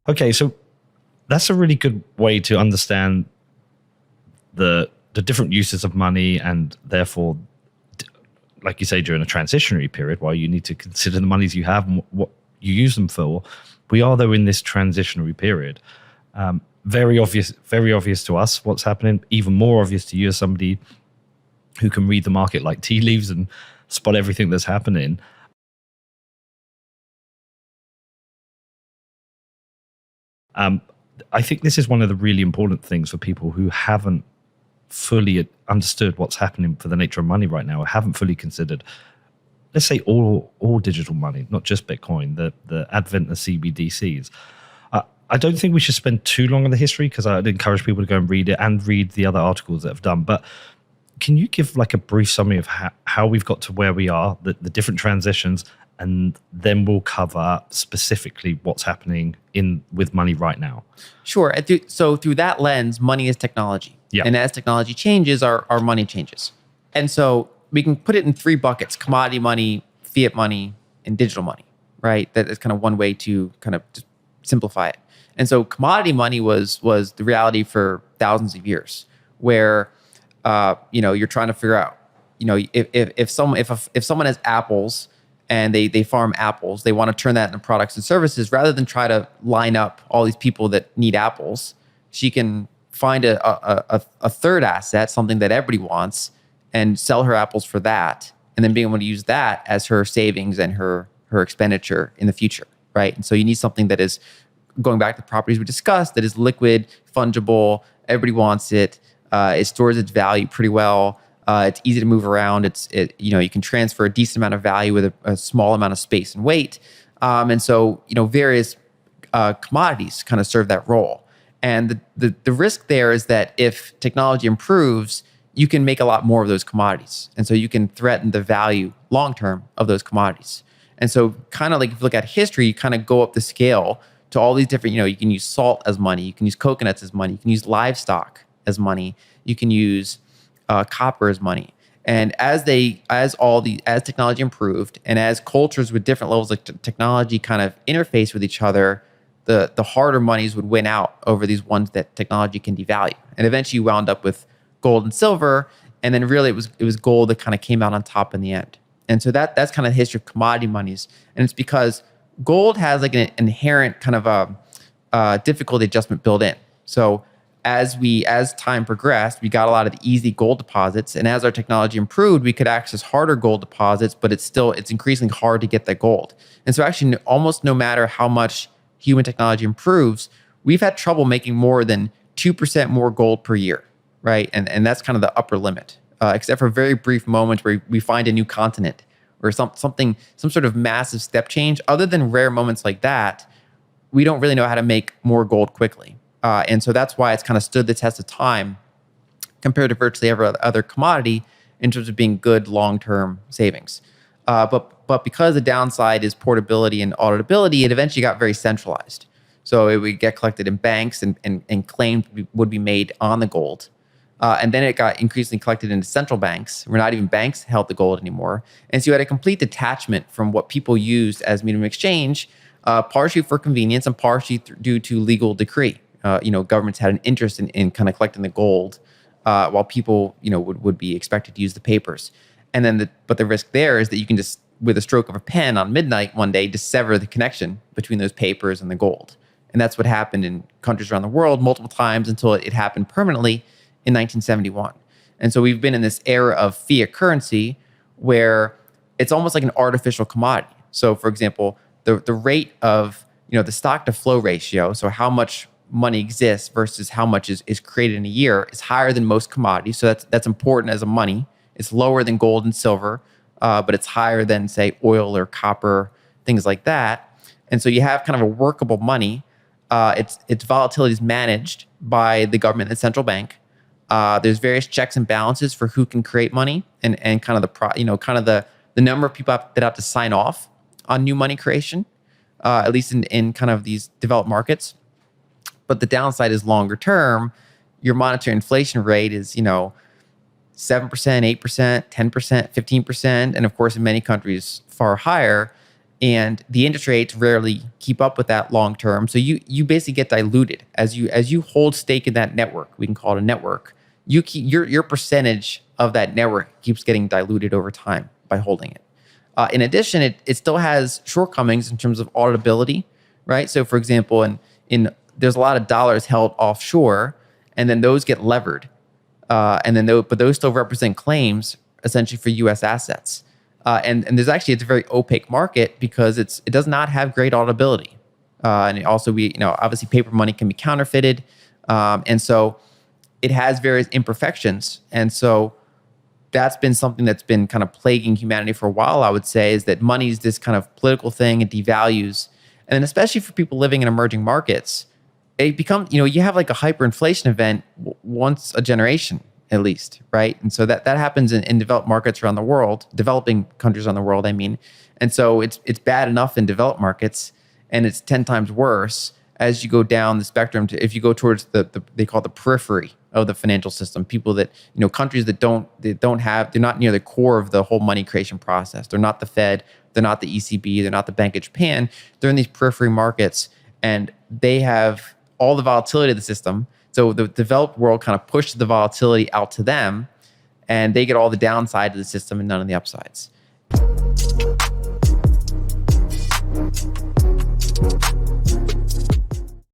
Okay, so that's a really good way to understand the different uses of money, and therefore, like you say, during a transitionary period, while you need to consider the monies you have and what you use them for, we are though in this transitionary period. Very obvious to us what's happening. Even more obvious to you as somebody who can read the market like tea leaves and spot everything that's happening. I think this is one of the really important things for people who haven't fully understood what's happening for the nature of money right now, or haven't fully considered, let's say, all digital money, not just Bitcoin, the advent of CBDCs. I don't think we should spend too long on the history, because I'd encourage people to go and read it and read the other articles that have done. But can you give like a brief summary of how we've got to where we are, the different transitions, and then we'll cover specifically what's happening with money right now? Sure. So through that lens, money is technology. Yeah. And as technology changes, our money changes. And so we can put it in three buckets: commodity money, fiat money, and digital money, right? That is kind of one way to kind of just simplify it. And so commodity money was the reality for thousands of years, where you're trying to figure out, if someone has apples and they farm apples, they want to turn that into products and services. Rather than try to line up all these people that need apples, she can find a third asset, something that everybody wants, and sell her apples for that, and then being able to use that as her savings and her expenditure in the future, right? And so you need something that is, going back to the properties we discussed, that is liquid, fungible, everybody wants it, it stores its value pretty well, it's easy to move around, you can transfer a decent amount of value with a small amount of space and weight, and so various commodities kind of serve that role. And the risk there is that if technology improves, you can make a lot more of those commodities, and so you can threaten the value long term of those commodities. And so, kind of like if you look at history, you kind of go up the scale to all these different, you can use salt as money, you can use coconuts as money, you can use livestock as money, you can use copper as money. And as technology improved, and as cultures with different levels of technology kind of interface with each other, the harder monies would win out over these ones that technology can devalue. And eventually you wound up with gold and silver, and then really it was gold that kind of came out on top in the end. And so that's kind of the history of commodity monies. And it's because gold has like an inherent kind of a difficulty adjustment built in. So as time progressed, we got a lot of easy gold deposits, and as our technology improved, we could access harder gold deposits, but it's increasingly hard to get that gold. And so actually, almost no matter how much human technology improves, we've had trouble making more than 2% more gold per year, right? And that's kind of the upper limit, except for very brief moments where we find a new continent or some sort of massive step change. Other than rare moments like that, we don't really know how to make more gold quickly. And so that's why it's kind of stood the test of time compared to virtually every other commodity in terms of being good long-term savings. But because the downside is portability and auditability, it eventually got very centralized. So it would get collected in banks and claims would be made on the gold. And then it got increasingly collected into central banks, where not even banks held the gold anymore. And so you had a complete detachment from what people used as medium of exchange, partially for convenience and partially due to legal decree. Governments had an interest in kind of collecting the gold, while people, would be expected to use the papers. And then but the risk there is that you can just, with a stroke of a pen on midnight one day, just sever the connection between those papers and the gold. And that's what happened in countries around the world multiple times until it happened permanently in 1971. And so we've been in this era of fiat currency where it's almost like an artificial commodity. So for example, the rate of, the stock to flow ratio, so how much money exists versus how much is created in a year, is higher than most commodities. So that's important as a money. It's lower than gold and silver, but it's higher than, say, oil or copper, things like that. And so you have kind of a workable money. Its volatility is managed by the government and the central bank. There's various checks and balances for who can create money, and kind of the number of people that have to sign off on new money creation, at least in kind of these developed markets. But the downside is longer term. Your monetary inflation rate is 7%, 8%, 10%, 15%, and of course in many countries far higher. and the interest rates rarely keep up with that long term. So you basically get diluted as you hold stake in that network. We can call it a network. You keep your percentage of that network keeps getting diluted over time by holding it. In addition, it still has shortcomings in terms of auditability, right? So, for example, in there's a lot of dollars held offshore, and then those get levered, and then but those still represent claims essentially for U.S. assets. And there's actually, it's a very opaque market because it does not have great auditability. And also obviously paper money can be counterfeited. And so it has various imperfections. And so that's been something that's been kind of plaguing humanity for a while, I would say, is that money is this kind of political thing. It devalues. And then especially for people living in emerging markets, it becomes, you have like a hyperinflation event once a generation, at least, right? And so that happens in developed markets around the world, developing countries around the world, I mean. And so it's bad enough in developed markets, and it's 10 times worse as you go down the spectrum to, if you go towards they call it the periphery of the financial system, people that, countries that they're not near the core of the whole money creation process. They're not the Fed, they're not the ECB, they're not the Bank of Japan. They're in these periphery markets, and they have all the volatility of the system. So the developed world kind of pushes the volatility out to them, and they get all the downside of the system and none of the upsides.